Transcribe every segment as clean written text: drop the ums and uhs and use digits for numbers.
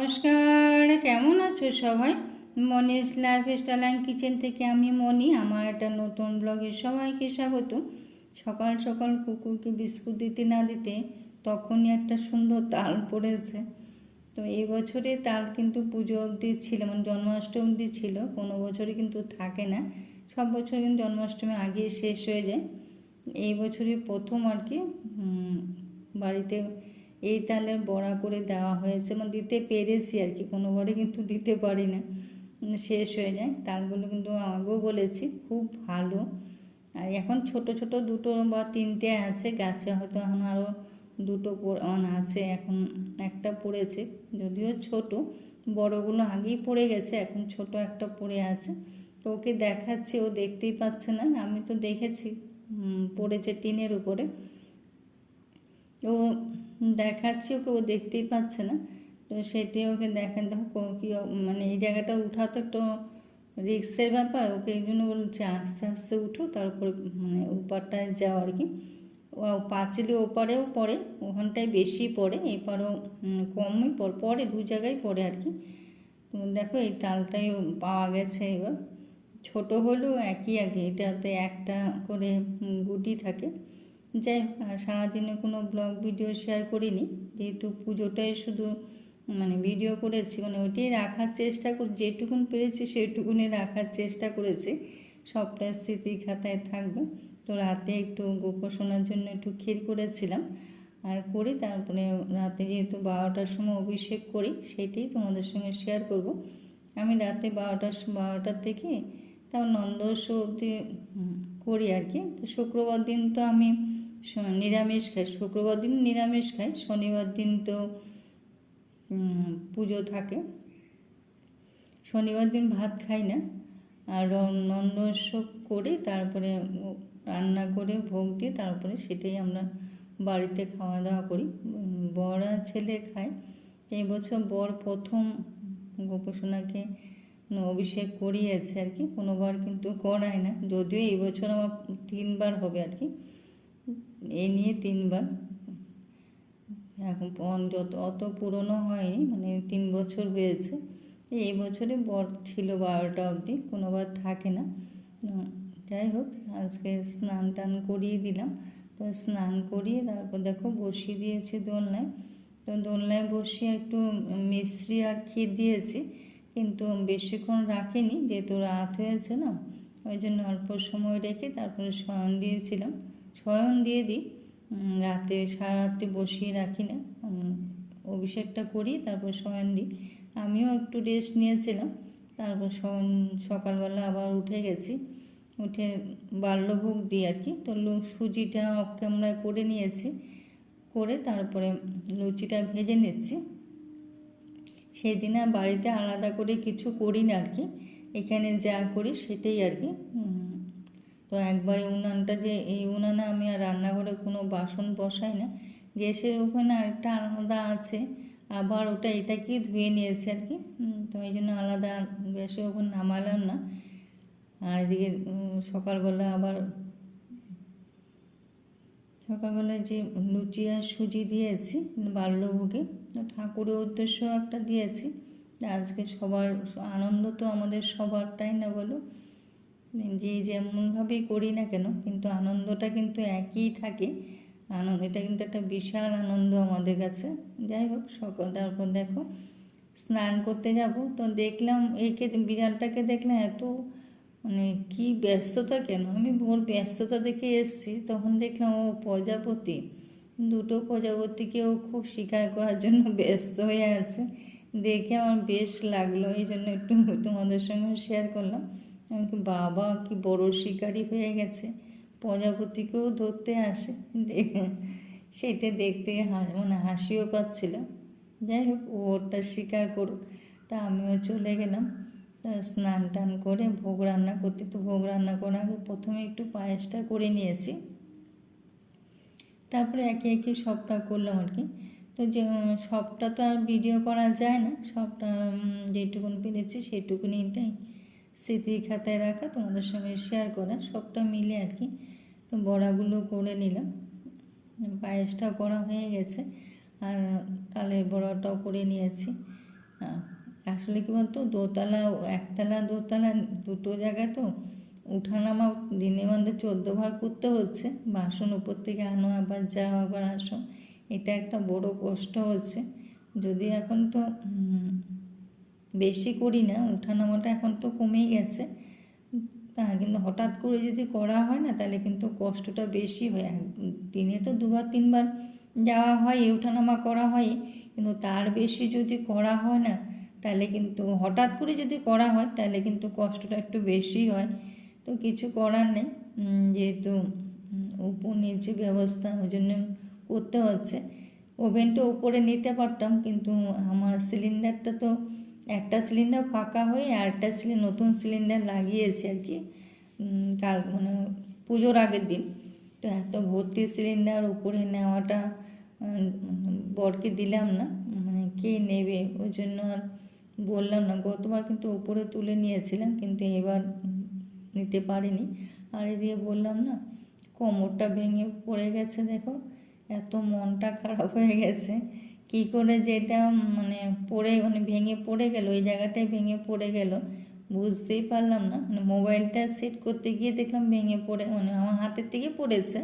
নমস্কার, কেমন আছো সবাই? মনিস লাইফস্টাইল অ্যান্ড কিচেন থেকে আমি মনি। আমার একটা নতুন ব্লগে সবাইকে স্বাগত। সকাল সকাল কুকুরকে বিস্কুট দিতে না দিতে তখনই একটা সুন্দর তাল পড়েছে। তো এই বছরে তাল কিন্তু পুজো অবধি ছিল, মানে জন্মাষ্টমী অবধি ছিল, কোনো বছরই কিন্তু থাকে না। সব বছর কিন্তু জন্মাষ্টমী আগে শেষ হয়ে যায়। এই বছরই প্রথম আর কি বাড়িতে এই তালের বড়া করে দেওয়া হয়েছে, মানে দিতে পেরেছি আর কি, কোনোবারে কিন্তু দিতে পারি না, শেষ হয়ে যায়। তালগুলো কিন্তু আগেও বলেছি খুব ভালো। আর এখন ছোট ছোট দুটো বা তিনটে আছে গাছে, হয়তো এখন আরও দুটো আছে, এখন একটা পড়েছে, যদিও ছোট, বড়গুলো আগেই পড়ে গেছে, এখন ছোট একটা পড়ে আছে। তো ওকে দেখাচ্ছি, ও দেখতেই পাচ্ছে না, আমি তো দেখেছি পড়েছে টিনের উপরে, ও দেখাচ্ছি ওকে, ও দেখতেই পাচ্ছে না। তো সেটি ওকে দেখেন, দেখো কি মানে এই জায়গাটা উঠাও তো একটু রিক্সের ব্যাপার, ওকে এই জন্য বলছে আস্তে আস্তে উঠো, তারপরে মানে ওপারটায় যাও আর কি। ও পাঁচিলে ওপারেও পড়ে, ওখানটায় বেশি পড়ে, এপারেও কমই পড়ে, দু জায়গায় পড়ে আর কি। তো দেখো এই তালটাই পাওয়া গেছে এবার, ছোট হলেও একই আর কি, এটাতে একটা করে গুটি থাকে। যাই হোক, সারাদিনে কোনো ব্লগ ভিডিও শেয়ার করিনি, যেহেতু পুজোটাই শুধু মানে ভিডিও করেছি, মানে ওইটাই রাখার চেষ্টা করি, যেটুকুন পেরেছি সেইটুকুনি রাখার চেষ্টা করেছি, সবটা স্মৃতি খাতায় থাকবে। তো রাতে একটু গোপোষণার জন্য একটু ক্ষীর করেছিলাম, আর করি তারপরে রাতে যেহেতু 12টার সময় অভিষেক করি, সেটাই তোমাদের সঙ্গে শেয়ার করব। আমি রাতে 12টার থেকে তাও নন্দস অবধি করি আর কি। তো শুক্রবার দিন তো আমি নিরামিষ খাই, শুক্রবার দিন নিরামিষ খাই, শনিবার দিন তো পুজো থাকে, শনিবার দিন ভাত খাই না। আর নন্দোৎসব করে তারপরে রান্না করে ভোগ দিয়ে তারপরে সেটাই আমরা বাড়িতে খাওয়া দাওয়া করি, বর আর ছেলে খায়। এই বছর বর প্রথম গোপোষণাকে অভিষেক করিয়েছে আর কি, কোনোবার কিন্তু করায় না, যদিও এই বছর আমার 3বার হবে আর কি, এই নিয়ে 3বার। এখন অত পুরনো হয়নি, মানে 3 বছর হয়েছে। এই বছরে বর ছিল 12টা অবধি, কোনোবার থাকে না। যাই হোক, আজকে স্নান টান করিয়ে দিলাম। তো স্নান করিয়ে তারপর দেখো বসিয়ে দিয়েছি দোলনায়। তো দোলনায় বসিয়ে একটু মিশ্রি আর ক্ষীর দিয়েছি, কিন্তু বেশিক্ষণ রাখিনি, যেহেতু রাত হয়েছে না, ওই জন্য অল্প সময় রেখে তারপরে শয়ন দিয়েছিলাম। শয়ন দিয়ে দিই, রাতে সারা রাত্রি বসিয়ে রাখি না, অভিষেকটা করি তারপর শয়ন দিই। আমিও একটু রেস্ট নিয়েছিলাম, তারপর সকালবেলা আবার উঠে গেছি, উঠে বাল্যভোগ দিই আর কি। তো সুজিটা অফ ক্যামেরায় করে নিয়েছি, করে তারপরে লুচিটা ভেজে নিচ্ছি। সেই দিন আর বাড়িতে আলাদা করে কিছু করি না আর কি, এখানে যা করি সেটাই আর কি। তো একবারে উনানটা, যে এই উনানে আমি আর রান্নাঘরে কোনো বাসন বসাই না, গ্যাসের ওখানে আরেকটা আলাদা আছে, আবার ওটা এটাকেই ধুয়ে নিয়েছে আর কি। তো এই জন্য আলাদা গ্যাসের ওখানে নামালাম না। আর এদিকে সকালবেলায় যে লুচি আর সুজি দিয়েছি বাল্যভোগে, ঠাকুরের উদ্দেশ্য একটা দিয়েছি। আজকে সবার আনন্দ তো আমাদের সবার, তাই না বলো? যে যেমনভাবেই করি না কেন, কিন্তু আনন্দটা কিন্তু একই থাকে। এটা কিন্তু একটা বিশাল আনন্দ আমাদের কাছে। যাই হোক, তারপর দেখো স্নান করতে যাব, তো দেখলাম বিড়ালটাকে দেখলাম এত মানে কি ব্যস্ততা, কেন আমি ওর ব্যস্ততা দেখে এসেছি, তখন দেখলাম ও প্রজাপতি, দুটো প্রজাপতিকে ও খুব শিকার করার জন্য ব্যস্ত হয়ে আছে। দেখে আমার বেশ লাগলো, এই জন্য একটু তোমাদের সঙ্গে শেয়ার করলাম। আমি কি বাবা, কি বড় শিকারি হয়ে গেছে, প্রজাপতিকেও ধরতে আসে, সেটা দেখতে মানে হাসিও পাচ্ছিল। যাই হোক, ওটা শিকার করুক, তা আমিও চলে গেলাম। স্নান টান করে ভোগ রান্না করতে, তো ভোগ রান্না করার আগে প্রথমে একটু পায়েসটা করে নিয়েছি, তারপরে একে একে সবটা করলাম আর কি। তো যে সবটা তো আর ভিডিও করা যায় না, সবটা যেটুকুন পেরেছি সেটুকুনিটাই স্মৃতি খাতায় রাখা, তোমাদের সঙ্গে শেয়ার করা, সবটা মিলে আর কি। তো বড়াগুলো করে নিলাম, পায়েসটাও করা হয়ে গেছে, আর তালের বড়াটাও করে নিয়েছি। আহ, আসলে কি বলতো, দোতলা, একতলা দোতলা দুটো জায়গায় তো উঠানামা দিনে বান্ধে 14 বার করতে হচ্ছে। বাসন উপর থেকে আনো, আবার যাও, আবার আসো, এটা একটা বড় কষ্ট হচ্ছে। যদি এখন তো বেশি করি না, উঠানামাটা এখন তো কমেই গেছে, কিন্তু হঠাৎ করে যদি করা হয় না, তাহলে কিন্তু কষ্টটা বেশি হয়। দিনে তো 2-3 বার যাওয়া হয়, ওঠানামা করা হয়, কিন্তু তার বেশি যদি করা হয় না, তাহলে কিন্তু হঠাৎ করে যদি করা হয়, তাহলে কিন্তু কষ্টটা একটু বেশি হয়। তো কিছু করার নেই, যেহেতু উপর নিচে ব্যবস্থা, ওই জন্য করতে হচ্ছে। ওভেনটা উপরে নিতে পারতাম, কিন্তু আমার সিলিন্ডারটা তো, একটা সিলিন্ডার ফাঁকা হয়ে আর একটা নতুন সিলিন্ডার লাগিয়েছে আর কি, কাল মানে পুজোর আগের দিন। তো এত ভর্তি সিলিন্ডার উপরে নেওয়াটা বরকে দিলাম না, মানে কে নেবে, ওই জন্য আর বললাম না। গতবার কিন্তু উপরে তুলে নিয়েছিলাম, কিন্তু এবার নিতে পারিনি। আর এদিকে বললাম না, কোমরটা ভেঙে পড়ে গেছে, দেখো এত মনটা খারাপ হয়ে গেছে। কি করে যে এটা মানে ভেঙে পড়ে গেল, ওই জায়গাটায় ভেঙে পড়ে গেল বুঝতেই পারলাম না। মানে মোবাইলটা সেট করতে গিয়ে দেখলাম ভেঙে পড়ে, মানে আমার হাতের থেকে পড়েছে।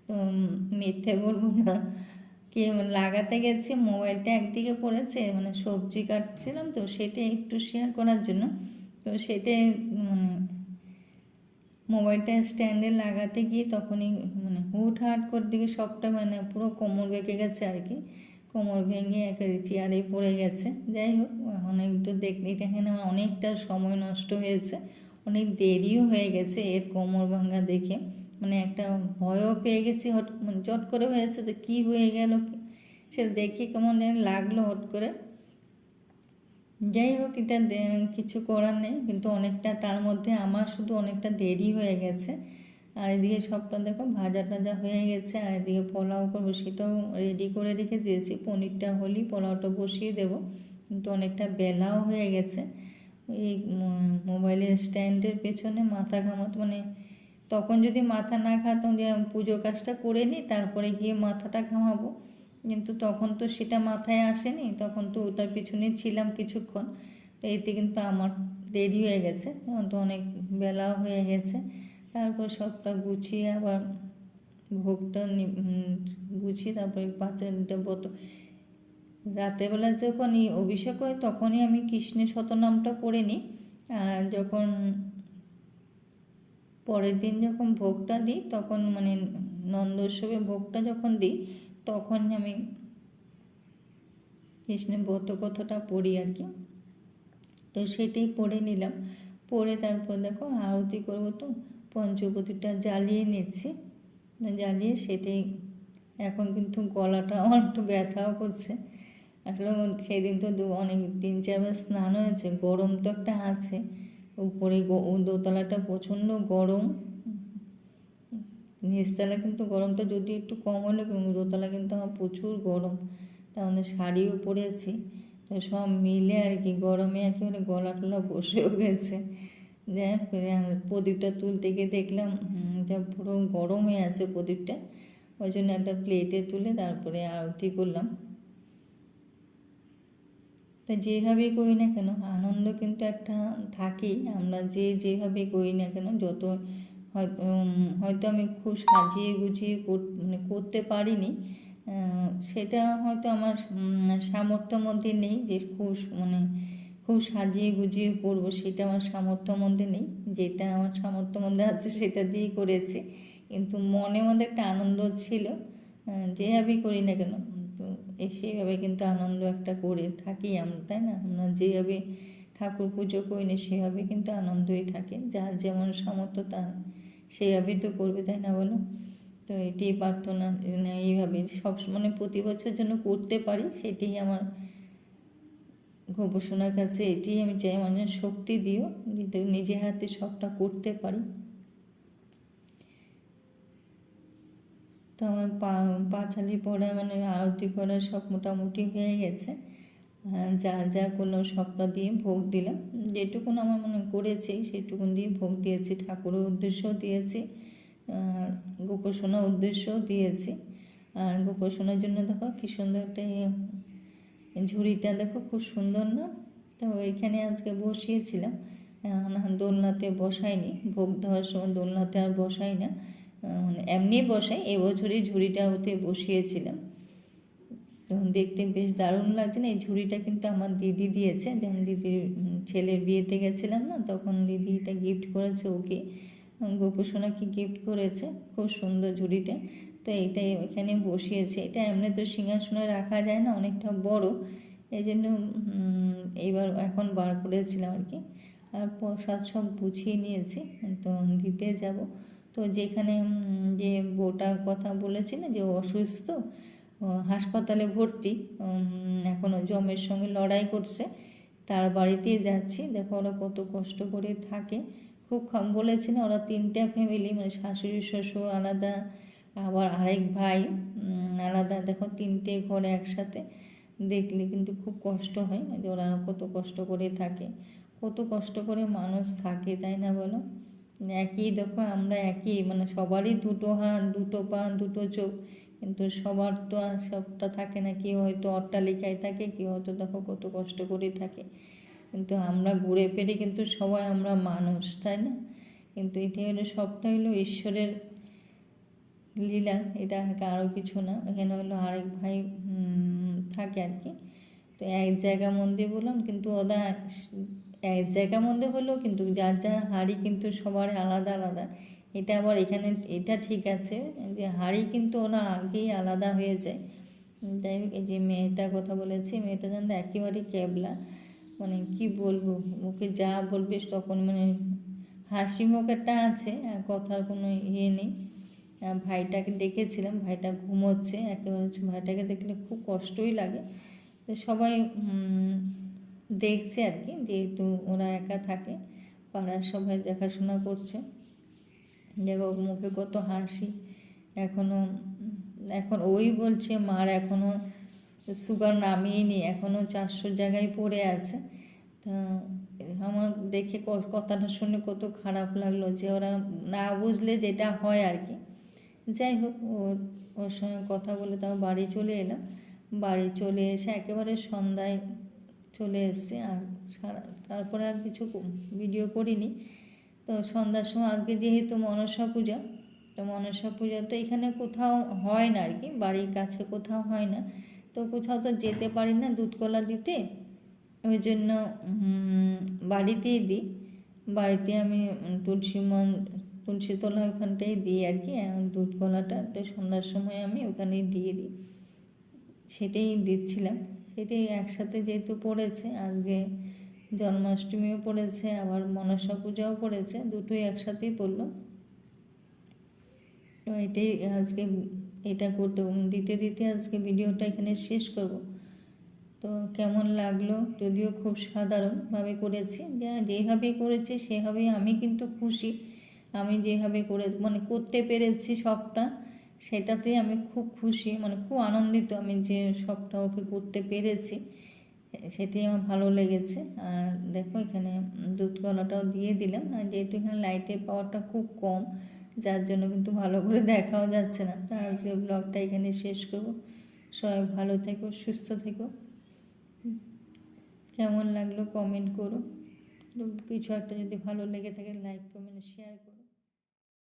তো মিথ্যে বলবো না, কে লাগাতে গেছে, মোবাইলটা একদিকে পড়েছে, মানে সবজি কাটছিলাম তো, সেটা একটু শেয়ার করার জন্য। তো সেটাই মানে মোবাইলটা স্ট্যান্ডে লাগাতে গিয়ে তখনই মানে হুটহাট করে দিকে সবটা মানে পুরো কোমর বেঁকে গেছে আর কি, কোমর ভেঙে একেবারে চেয়ারে পড়ে গেছে। যাই হোক, অনেক তো দেখলেই দেখেন আমার অনেকটা সময় নষ্ট হয়েছে, অনেক দেরিও হয়ে গেছে এর কোমর ভাঙা দেখে। মানে একটা ভয়ও পেয়ে গেছি, মানে চট করে হয়েছে, তো কী হয়ে গেল সেটা দেখে কেমন যেন লাগলো হট করে। যাই হোক, এটা কিছু করার নেই, কিন্তু অনেকটা তার মধ্যে আমার শুধু অনেকটা দেরি হয়ে গেছে। আর এদিকে সবটা দেখো ভাজা টাজা হয়ে গেছে, আর এদিকে পোলাও করবো, সেটাও রেডি করে রেখে দিয়েছি। পনিরটা হলেই পোলাওটা বসিয়ে দেবো, কিন্তু অনেকটা বেলাও হয়ে গেছে। এই মোবাইলের স্ট্যান্ডের পেছনে মাথা ঘামাতো, মানে তখন যদি মাথা না ঘামাতাম, যে পুজো কাজটা করে নিই তারপরে গিয়ে মাথাটা ঘামাবো, কিন্তু তখন তো সেটা মাথায় আসেনি, তখন তো ওটার পিছনে ছিলাম কিছুক্ষণ। তো এতে কিন্তু আমার দেরি হয়ে গেছে, এখন তো অনেক বেলাও হয়ে গেছে। তারপর সবটা গুছিয়ে আবার ভোগটা গুছিয়ে তারপরে 5-টা বোতল, রাতেরবেলা যখন অভিষেক হয় তখনই আমি কৃষ্ণের শতনামটা পড়ে নিই। আর যখন পরের দিন যখন ভোগটা দিই, তখন মানে নন্দোৎসবে ভোগটা যখন দিই, তখন আমি কৃষ্ণের ব্রতকথাটা পড়ি আর কি। তো সেটাই পড়ে নিলাম, পড়ে তারপর দেখো আরতি করবো, তো পঞ্চবতীটা জ্বালিয়ে নিচ্ছি, জ্বালিয়ে সেটাই। এখন কিন্তু গলাটা আমার একটু ব্যথাও করছে, আসলে সেদিন তো অনেক 3-4 বার স্নান হয়েছে, গরম তো একটা আছে উপরে, দোতলাটা প্রচণ্ড গরম, নিচতলা কিন্তু গরমটা যদি একটু কম হলো, কিন্তু দোতলা কিন্তু আমার প্রচুর গরম। তার মধ্যে শাড়িও পরেছি, তো সব মিলে আর কি গরমে একেবারে গলা টলা বসেও গেছে। যাই হোক, প্রদীপটা তুলতে গিয়ে দেখলাম এটা পুরো গরম হয়ে আছে প্রদীপটা, ওই জন্য একটা প্লেটে তুলে তারপরে আরতি করলাম। তো যেভাবেই করি না কেন আনন্দ কিন্তু একটা থাকেই, আমরা যেভাবে করি না কেন, যত হয়তো আমি খুব সাজিয়ে গুছিয়ে মানে করতে পারিনি, সেটা হয়তো আমার সামর্থ্যের মধ্যে নেই, যে খুব সাজিয়ে গুছিয়ে করবো, সেটা আমার সামর্থ্যের মধ্যে নেই। যেটা আমার সামর্থ্যের মধ্যে আছে সেটা দিয়েই করেছি, কিন্তু মনের মধ্যে একটা আনন্দ ছিল। যেভাবেই করি না কেন, তো সেইভাবে কিন্তু আনন্দ একটা করে থাকি আমরা, তাই না? আমরা যেভাবে ঠাকুর পুজো করি না সেভাবে কিন্তু আনন্দই থাকে, যার যেমন সামর্থ্য তার সেইভাবেই তো করবে, তাই না বলো? তো এটাই প্রার্থনা, এইভাবে সব মানে প্রতি বছর যেন করতে পারি, সেটাই আমার গোপসোনার কাছে এটাই আমি চাই, মানে শক্তি দিও, যাতে নিজে হাতে সবটা করতে পারি। তো আমার পাঁচালি পড়া মানে আরতি করা সব মোটামুটি হয়ে গেছে, যা যা করলাম সবটা দিয়ে ভোগ দিলাম, যেটুকুন আমার মনে করেছি সেটুকুন দিয়ে ভোগ দিয়েছি, ঠাকুরের উদ্দেশ্যও দিয়েছি, আর গোপসোনার উদ্দেশ্যও দিয়েছি। আর গোপসোনার জন্য দেখো কি সুন্দর একটা ঝুড়িটা দেখো খুব সুন্দর না? তো ওইখানে আজকে বসিয়েছিলাম, দোলনাতে বসাইনি, ভোগ দেওয়ার সময় দোলনাতে আর বসাই না, মানে এমনি বসাই। এবছরই ঝুড়িটা ওতে বসিয়েছিলাম। তো দেখতে বেশ দারুণ লাগছে না? এই ঝুড়িটা কিন্তু আমার দিদি দিয়েছে, যখন দিদির ছেলের বিয়েতে গেছিলাম না, তখন দিদি এটা গিফট করেছে ওকে, গোপুসোনাকে গিফট করেছে। খুব সুন্দর ঝুড়িটা। তো এইটাই ওইখানে বসিয়েছে। এটা এমনি তো সিংহাসনে রাখা যায় না, অনেকটা বড়, এই জন্য এইবার এখন বার করেছিলাম আর কি। আর প্রসাদ সব গুছিয়ে নিয়েছি, তো দিতে যাব। তো যেখানে যে বউটার কথা বলেছি না, যে অসুস্থ, হাসপাতালে ভর্তি, এখনও জমের সঙ্গে লড়াই করছে, তার বাড়িতেই যাচ্ছি। দেখো ওরা কত কষ্ট করে থাকে। খুব বলেছি না, ওরা 3টা ফ্যামিলি, মানে শাশুড়ি শ্বশুর আলাদা, আবার আরেক ভাই আলাদা। দেখো 3টে ঘরে একসাথে, দেখলে কিন্তু খুব কষ্ট হয় যে ওরা কত কষ্ট করে থাকে, কত কষ্ট করে মানুষ থাকে, তাই না বলো? একই দেখো, আমরা একই, মানে সবারই 2টো হাত, 2টো পা, 2টো চোখ, কিন্তু সবার তো আর সবটা থাকে না। কেউ হয়তো অট্টালিকায় থাকে, কেউ হয়তো দেখো কত কষ্ট করে থাকে, কিন্তু আমরা ঘুরে ফিরে কিন্তু সবাই আমরা মানুষ, তাই না? কিন্তু এটাই হলো, সবটা হলো ঈশ্বরের লীলা, এটা কারো কিছু না। এখানে হলো আরেক ভাই থাকে আর কি। তো এক জায়গা মন্দির বললাম, কিন্তু ওরা এক জায়গা মন্দির হলেও কিন্তু যার যার হাড়ি কিন্তু সবার আলাদা আলাদা। এটা আবার এখানে এটা ঠিক আছে যে হাড়ি কিন্তু ওরা আগেই আলাদা হয়ে যায়। যাই হোক, এই যে মেয়েটার কথা বলেছি, মেয়েটা জানতো একেবারেই ক্যাবলা, মানে কি বলবো, মুখে যা বলবে তখন মানে হাসি মুখ একটা আছে, কথার কোনো ইয়ে নেই। ভাইটাকে ডেকেছিলাম, ভাইটা ঘুমোচ্ছে একেবারে, ভাইটাকে দেখলে খুব কষ্টই লাগে। তো সবাই দেখছে আর কি, যেহেতু ওরা একা থাকে, পাড়ার সবাই দেখাশোনা করছে। দেখো মুখে কত হাসি। এখন ওই বলছে মার এখনও সুগার নামিয়েই, এখনও 400 জায়গায় পড়ে আছে। তা আমার দেখে কথাটা শুনে কত খারাপ লাগলো, যে ওরা না বুঝলে যেটা হয় আর কি। যাই হোক, ওর সঙ্গে কথা বলে তাও বাড়ি চলে এলাম। বাড়ি চলে এসে একেবারে সন্ধ্যায় চলে এসছে, আর তারপরে আর কিছু ভিডিও করিনি। তো সন্ধ্যার সময় আজকে যেহেতু মনসা পূজা, তো মনসা পূজা তো এখানে কোথাও হয় না আর কি, বাড়ির কাছে কোথাও হয় না, তো কোথাও তো যেতে পারি না দুধকলা দিতে, ওই জন্য বাড়িতেই দিই। বাড়িতে আমি তুলসীতলা ওখানটাই দিই আর কি, দুধকলাটা তো সন্ধ্যার সময় আমি ওখানেই দিয়ে দিই। সেটাই দিচ্ছিলাম, সেটাই একসাথে যেহেতু পড়েছে, আজকে জন্মাষ্টমীও পড়েছে, আবার মনসা পূজাও পড়েছে, দুটোই একসাথেই পড়লো। তো এটাই আজকে, এটা করতে দিতে দিতে আজকে ভিডিওটা এখানে শেষ করব। তো কেমন লাগলো, যদিও খুব সাধারণভাবে করেছি, যেভাবে করেছি সেভাবেই আমি কিন্তু খুশি। আমি যেভাবে মানে করতে পেরেছি সবটা, সেটাতেই আমি খুব খুশি, মানে খুব আনন্দিত আমি যে সবটা ওকে করতে পেরেছি, সেটাই আমার ভালো লেগেছে। আর দেখো এখানে দুধকলাটাও দিয়ে দিলাম, আর যেহেতু এখানে লাইটের পাওয়ারটা খুব কম, যার জন্য কিন্তু ভালো করে দেখাও যাচ্ছে না। তো আজকে ব্লগটা এখানে শেষ করব। সবাই ভালো থেকো, সুস্থ থেকো। কেমন লাগলো কমেন্ট করো, কিছু একটা যদি ভালো লেগে থাকে লাইক কমেন্ট শেয়ার করো।